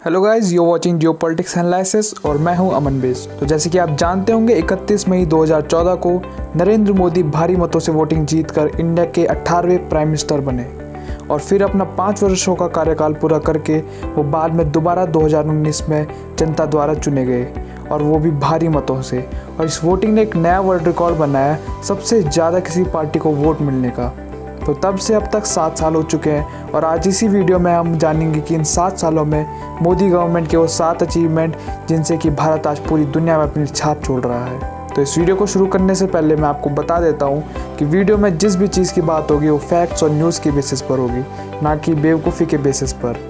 Hello guys, you watching Jio politics analysis और मैं हूं अमन बेस। तो जैसे कि आप जानते होंगे 31 मई 2014 को नरेंद्र मोदी भारी मतों से वोटिंग जीतकर इंडिया के 18वें प्राइम मिनिस्टर बने और फिर अपना 5 वर्षों का कार्यकाल पूरा करके वो बाद में दोबारा 2019 में जनता द्वारा चुने गए और वो भी भारी मतों से। और इस वोटिंग ने एक नया वर्ल्ड रिकॉर्ड बनाया, सबसे ज़्यादा किसी पार्टी को वोट मिलने का। तो तब से अब तक 7 साल हो चुके हैं और आज इसी वीडियो में हम जानेंगे कि इन 7 सालों में मोदी गवर्नमेंट के वो 7 अचीवमेंट जिनसे कि भारत आज पूरी दुनिया में अपनी छाप छोड़ रहा है। तो इस वीडियो को शुरू करने से पहले मैं आपको बता देता हूँ कि वीडियो में जिस भी चीज़ की बात होगी वो फैक्ट्स और न्यूज़ के बेसिस पर होगी, ना कि बेवकूफ़ी के बेसिस पर।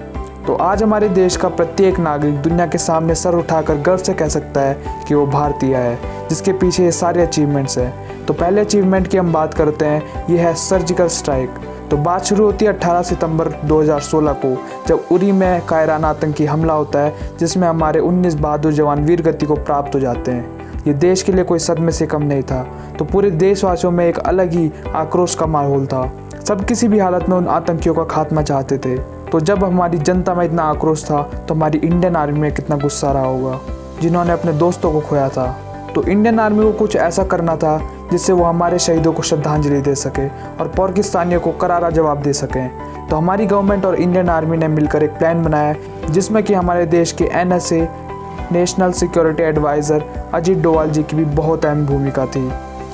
तो आज हमारे देश का प्रत्येक नागरिक दुनिया के सामने सर उठाकर गर्व से कह सकता है कि वो भारतीय है, जिसके पीछे ये सारे अचीवमेंट्स हैं। तो पहले अचीवमेंट की हम बात करते हैं, ये है सर्जिकल स्ट्राइक। तो बात शुरू होती है 18 सितंबर 2016 को, जब उरी में कायराना आतंकी हमला होता है, जिसमें हमारे 19 बहादुर जवान वीर गति को प्राप्त हो जाते हैं। ये देश के लिए कोई सदमे से कम नहीं था। तो पूरे देशवासियों में एक अलग ही आक्रोश का माहौल था। सब किसी भी हालत में उन आतंकियों का खात्मा चाहते थे। तो जब हमारी जनता में इतना आक्रोश था तो हमारी इंडियन आर्मी में कितना गुस्सा रहा होगा, जिन्होंने अपने दोस्तों को खोया था। तो इंडियन आर्मी को कुछ ऐसा करना था जिससे वो हमारे शहीदों को श्रद्धांजलि दे सके और पाकिस्तानियों को करारा जवाब दे सकें। तो हमारी गवर्नमेंट और इंडियन आर्मी ने मिलकर एक प्लान बनाया, जिसमें कि हमारे देश के NSA national security adviser Ajit Doval ji की भी बहुत अहम भूमिका थी।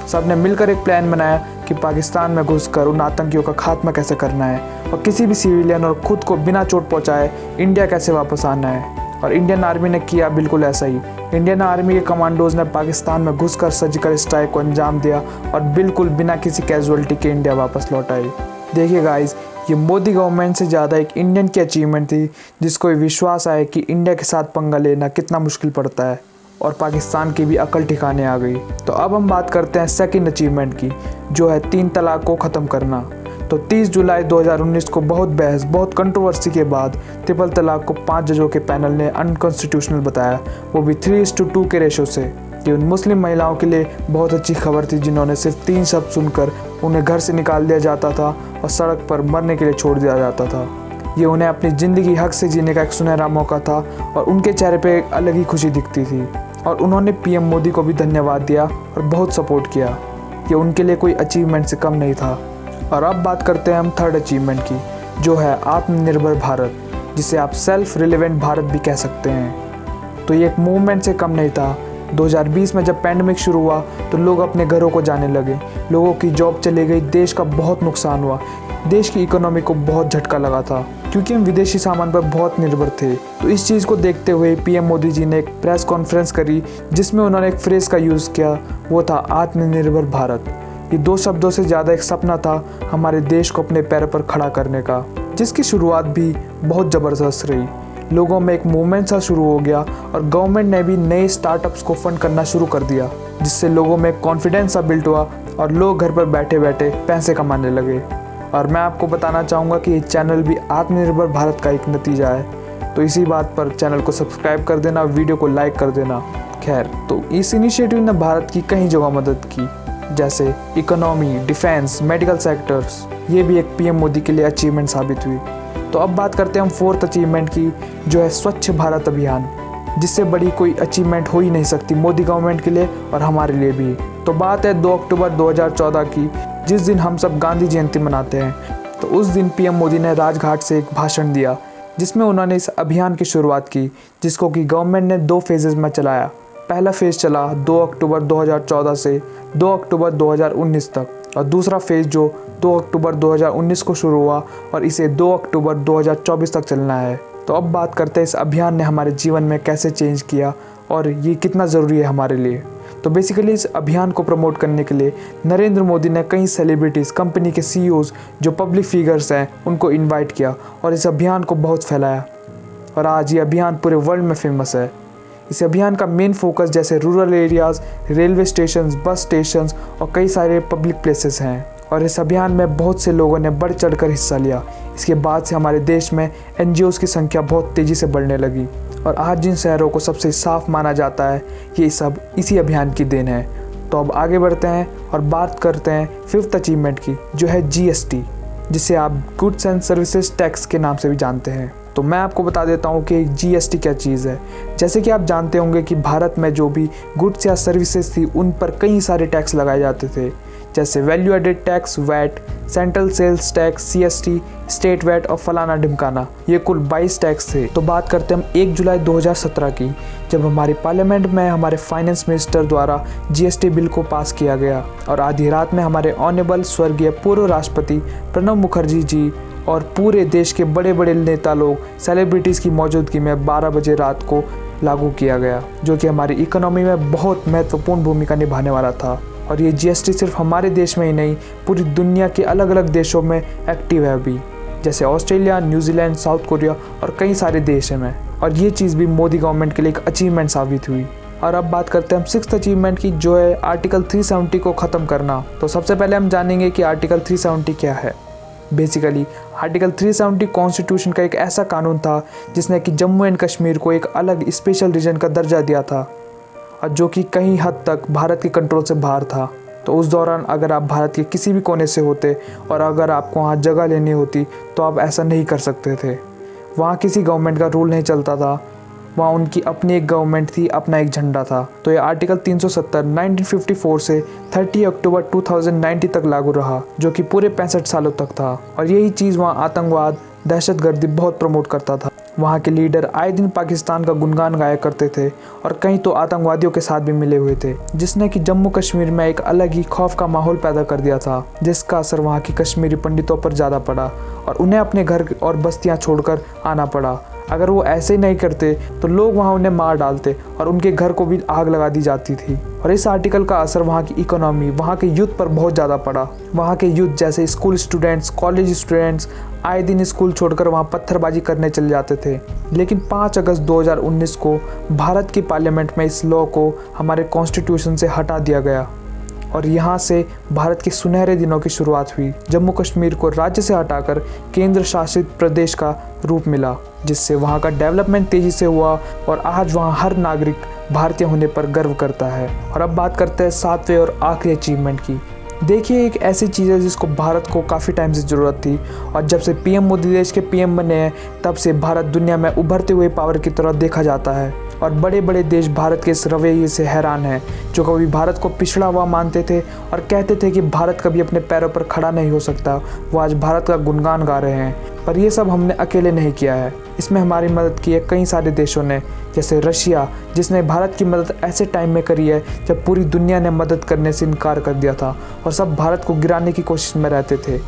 सब ने मिलकर एक प्लान बनाया कि पाकिस्तान में घुसकर उन आतंकियों का खात्मा कैसे करना है और किसी भी सिविलियन और खुद को बिना चोट पहुंचाए इंडिया कैसे वापस आना है। और इंडियन आर्मी ने किया बिल्कुल ऐसा ही। इंडियन आर्मी के कमांडोज ने पाकिस्तान में घुसकर सर्जिकल स्ट्राइक को अंजाम दिया और बिल्कुल बिना किसी कैजुअलिटी के इंडिया वापस लौट आई। देखिए गाइस, ये मोदी गवर्नमेंट से ज़्यादा एक इंडियन की अचीवमेंट थी, जिसको विश्वास आया कि इंडिया के साथ पंगा लेना कितना मुश्किल पड़ता है और पाकिस्तान की भी अकल ठिकाने आ गई। तो अब हम बात करते हैं सेकंड अचीवमेंट की, जो है 3 तलाक को ख़त्म करना। तो 30 जुलाई 2019 को बहुत बहस, बहुत कंट्रोवर्सी के बाद ट्रिपल तलाक को 5 जजों के पैनल ने अनकॉन्स्टिट्यूशनल बताया, वो भी 3:2 के रेशो से। ये उन मुस्लिम महिलाओं के लिए बहुत अच्छी खबर थी जिन्होंने सिर्फ 3 शब्द सुनकर उन्हें घर से निकाल दिया जाता था और सड़क पर मरने के लिए छोड़ दिया जाता था। ये उन्हें अपनी ज़िंदगी हक से जीने का एक सुनहरा मौका था और उनके चेहरे पे एक अलग ही खुशी दिखती थी। और उन्होंने PM मोदी को भी धन्यवाद दिया और बहुत सपोर्ट किया। ये उनके लिए कोई अचीवमेंट से कम नहीं था। और अब बात करते हैं हम थर्ड अचीवमेंट की, जो है आत्मनिर्भर भारत, जिसे आप सेल्फ रिलेवेंट भारत भी कह सकते हैं। तो ये एक मूवमेंट से कम नहीं था। 2020 में जब पैंडेमिक शुरू हुआ तो लोग अपने घरों को जाने लगे, लोगों की जॉब चली गई, देश का बहुत नुकसान हुआ, देश की इकोनॉमी को बहुत झटका लगा था, क्योंकि हम विदेशी सामान पर बहुत निर्भर थे। तो इस चीज़ को देखते हुए PM मोदी जी ने एक प्रेस कॉन्फ्रेंस करी, जिसमें उन्होंने एक फ्रेज़ का यूज़ किया, वो था आत्मनिर्भर भारत। ये 2 शब्दों से ज़्यादा एक सपना था हमारे देश को अपने पैरों पर खड़ा करने का, जिसकी शुरुआत भी बहुत ज़बरदस्त रही। लोगों में एक मूवमेंट सा शुरू हो गया और गवर्नमेंट ने भी नए स्टार्टअप्स को फंड करना शुरू कर दिया, जिससे लोगों में कॉन्फिडेंस सा बिल्ड हुआ और लोग घर पर बैठे बैठे पैसे कमाने लगे। और मैं आपको बताना चाहूँगा कि ये चैनल भी आत्मनिर्भर भारत का एक नतीजा है। तो इसी बात पर चैनल को सब्सक्राइब कर देना, वीडियो को लाइक कर देना। खैर, तो इस इनिशिएटिव ने भारत की कई जगह मदद की, जैसे इकोनॉमी, डिफेंस, मेडिकल सेक्टर्स। ये भी एक PM मोदी के लिए अचीवमेंट साबित हुई। तो अब बात करते हैं हम फोर्थ अचीवमेंट की, जो है स्वच्छ भारत अभियान, जिससे बड़ी कोई अचीवमेंट हो ही नहीं सकती मोदी गवर्नमेंट के लिए और हमारे लिए भी। तो बात है 2 अक्टूबर 2014 की, जिस दिन हम सब गांधी जयंती मनाते हैं। तो उस दिन PM मोदी ने राजघाट से एक भाषण दिया, जिसमें उन्होंने इस अभियान की शुरुआत की, जिसको कि गवर्नमेंट ने 2 फेजेज़ में चलाया। पहला फेज़ चला 2 अक्टूबर 2014 से 2 अक्टूबर 2019 तक, और दूसरा फेज़ जो 2 अक्टूबर 2019 को शुरू हुआ और इसे 2 अक्टूबर 2024 तक चलना है। तो अब बात करते हैं इस अभियान ने हमारे जीवन में कैसे चेंज किया और ये कितना ज़रूरी है हमारे लिए। तो बेसिकली इस अभियान को प्रमोट करने के लिए नरेंद्र मोदी ने कई सेलिब्रिटीज़, कंपनी के CEOs जो पब्लिक फिगर्स हैं, उनको इन्वाइट किया और इस अभियान को बहुत फैलाया। और आज ये अभियान पूरे वर्ल्ड में फेमस है। इस अभियान का मेन फोकस जैसे रूरल एरियाज़, रेलवे स्टेशंस, बस स्टेशंस और कई सारे पब्लिक प्लेसेस हैं। और इस अभियान में बहुत से लोगों ने बढ़ चढ़कर हिस्सा लिया। इसके बाद से हमारे देश में NGOs की संख्या बहुत तेज़ी से बढ़ने लगी और आज जिन शहरों को सबसे साफ माना जाता है, ये सब इसी अभियान की देन है। तो अब आगे बढ़ते हैं और बात करते हैं 5th अचीवमेंट की, जो है GST, जिसे आप गुड्स एंड सर्विसेज टैक्स के नाम से भी जानते हैं। तो मैं आपको बता देता हूँ कि जीएसटी क्या चीज़ है। जैसे कि आप जानते होंगे कि भारत में जो भी गुड्स या सर्विसेज थी उन पर कई सारे टैक्स लगाए जाते थे, जैसे value added tax, VAT, central sales tax, CST, state VAT और फलाना ढिमकाना। ये कुल 22 टैक्स थे। तो बात करते हैं हम 1 जुलाई 2017 की, जब हमारी पार्लियामेंट में हमारे फाइनेंस मिनिस्टर द्वारा जीएसटी बिल को पास किया गया और आधी रात में हमारे ऑनरेबल स्वर्गीय पूर्व राष्ट्रपति प्रणब मुखर्जी जी और पूरे देश के बड़े बड़े नेता लोग, सेलिब्रिटीज़ की मौजूदगी में 12 बजे रात को लागू किया गया, जो कि हमारी इकोनॉमी में बहुत महत्वपूर्ण भूमिका निभाने वाला था। और ये जीएसटी सिर्फ हमारे देश में ही नहीं, पूरी दुनिया के अलग अलग देशों में एक्टिव है अभी, जैसे ऑस्ट्रेलिया, न्यूजीलैंड, साउथ कोरिया और कई सारे देश में। और ये चीज़ भी मोदी गवर्नमेंट के लिए एक अचीवमेंट साबित हुई। और अब बात करते हैं हम 6th अचीवमेंट की, जो है आर्टिकल 370 को ख़त्म करना। तो सबसे पहले हम जानेंगे कि आर्टिकल 370 क्या है। बेसिकली आर्टिकल 370 कॉन्स्टिट्यूशन का एक ऐसा कानून था जिसने कि जम्मू एंड कश्मीर को एक अलग स्पेशल रीजन का दर्जा दिया था, और जो कि कहीं हद तक भारत के कंट्रोल से बाहर था। तो उस दौरान अगर आप भारत के किसी भी कोने से होते और अगर आपको वहाँ जगह लेनी होती तो आप ऐसा नहीं कर सकते थे। वहाँ किसी गवर्नमेंट का रूल नहीं चलता था, वहाँ उनकी अपनी एक गवर्नमेंट थी, अपना एक झंडा था। तो ये आर्टिकल 370 1954 से 30 अक्टूबर 2090 तक लागू रहा, जो कि पूरे 65 सालों तक था। और यही चीज़ वहाँ आतंकवाद, दहशतगर्दी बहुत प्रमोट करता था। वहाँ के लीडर आए दिन पाकिस्तान का गुणगान गाया करते थे और कहीं तो आतंकवादियों के साथ भी मिले हुए थे, जिसने कि जम्मू कश्मीर में एक अलग ही खौफ का माहौल पैदा कर दिया था, जिसका असर वहाँ की कश्मीरी पंडितों पर ज़्यादा पड़ा और उन्हें अपने घर और बस्तियाँ छोड़कर आना पड़ा। अगर वो ऐसे नहीं करते तो लोग वहाँ उन्हें मार डालते और उनके घर को भी आग लगा दी जाती थी। और इस आर्टिकल का असर वहाँ की इकोनॉमी, वहाँ के यूथ पर बहुत ज़्यादा पड़ा। वहाँ के यूथ जैसे स्कूल स्टूडेंट्स, कॉलेज स्टूडेंट्स आए दिन स्कूल छोड़कर वहाँ पत्थरबाजी करने चले जाते थे। लेकिन 5 अगस्त 2019 को भारत की पार्लियामेंट में इस लॉ को हमारे कॉन्स्टिट्यूशन से हटा दिया गया और यहाँ से भारत के सुनहरे दिनों की शुरुआत हुई। जम्मू कश्मीर को राज्य से हटाकर केंद्र शासित प्रदेश का रूप मिला, जिससे वहाँ का डेवलपमेंट तेज़ी से हुआ और आज वहाँ हर नागरिक भारतीय होने पर गर्व करता है। और अब बात करते हैं 7वें और आखिरी अचीवमेंट की। देखिए, एक ऐसी चीज़ है जिसको भारत को काफ़ी टाइम से ज़रूरत थी और जब से पीएम मोदी देश के पीएम बने हैं तब से भारत दुनिया में उभरते हुए पावर की तरह देखा जाता है और बड़े बड़े देश भारत के इस रवैये से हैरान हैं, जो कभी भारत को पिछड़ा हुआ मानते थे और कहते थे कि भारत कभी अपने पैरों पर खड़ा नहीं हो सकता, वो आज भारत का गुणगान गा रहे हैं। पर ये सब हमने अकेले नहीं किया है, इसमें हमारी मदद की है कई सारे देशों ने, जैसे रशिया, जिसने भारत की मदद ऐसे टाइम में करी है जब पूरी दुनिया ने मदद करने से इनकार कर दिया था और सब भारत को गिराने की कोशिश में रहते थे,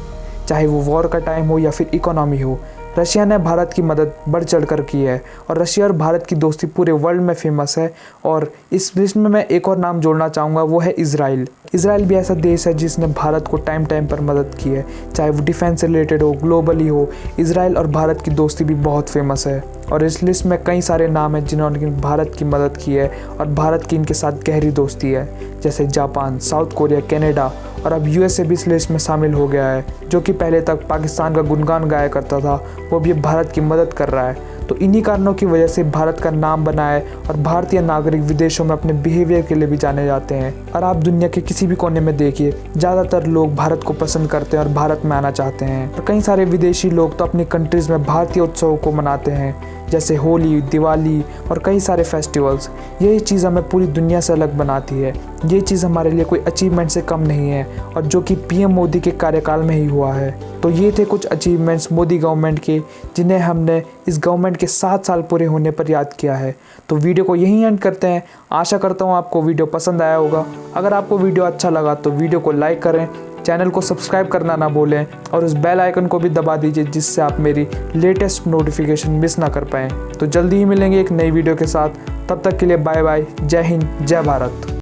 चाहे वो वॉर का टाइम हो या फिर इकोनॉमी हो। रशिया ने भारत की मदद बढ़ चढ़ कर की है और रशिया और भारत की दोस्ती पूरे वर्ल्ड में फेमस है। और इस लिस्ट में मैं एक और नाम जोड़ना चाहूँगा, वो है इज़राइल। इज़राइल भी ऐसा देश है जिसने भारत को टाइम टाइम पर मदद की है, चाहे वो डिफेंस से रिलेटेड हो, ग्लोबली हो। इज़राइल और भारत की दोस्ती भी बहुत फेमस है और इस लिस्ट में कई सारे नाम हैं जिन्होंने भारत की मदद की है और भारत की इनके साथ गहरी दोस्ती है, जैसे जापान, साउथ कोरिया, कनाडा और अब यूएसए भी इस लिस्ट में शामिल हो गया है, जो कि पहले तक पाकिस्तान का गुणगान गाया करता था, वो भी भारत की मदद कर रहा है। तो इन्हीं कारणों की वजह से भारत का नाम बना है और भारतीय नागरिक विदेशों में अपने बिहेवियर के लिए भी जाने जाते हैं। और आप दुनिया के किसी भी कोने में देखिए, ज़्यादातर लोग भारत को पसंद करते हैं और भारत में आना चाहते हैं। और कई सारे विदेशी लोग तो अपनी कंट्रीज़ में भारतीय उत्सवों को मनाते हैं, जैसे होली, दिवाली और कई सारे फेस्टिवल्स। यही चीज़ हमें पूरी दुनिया से अलग बनाती है। ये चीज़ हमारे लिए कोई अचीवमेंट से कम नहीं है और जो कि पीएम मोदी के कार्यकाल में ही हुआ है। तो ये थे कुछ अचीवमेंट्स मोदी गवर्नमेंट के, जिन्हें हमने इस गवर्नमेंट के 7 साल पूरे होने पर याद किया है। तो वीडियो को यहीं एंड करते हैं। आशा करता हूँ आपको वीडियो पसंद आया होगा। अगर आपको वीडियो अच्छा लगा तो वीडियो को लाइक करें, चैनल को सब्सक्राइब करना ना भूलें और उस बेल आइकन को भी दबा दीजिए, जिससे आप मेरी लेटेस्ट नोटिफिकेशन मिस ना कर पाएँ। तो जल्दी ही मिलेंगे एक नई वीडियो के साथ। तब तक के लिए बाय बाय। जय हिंद, जय भारत।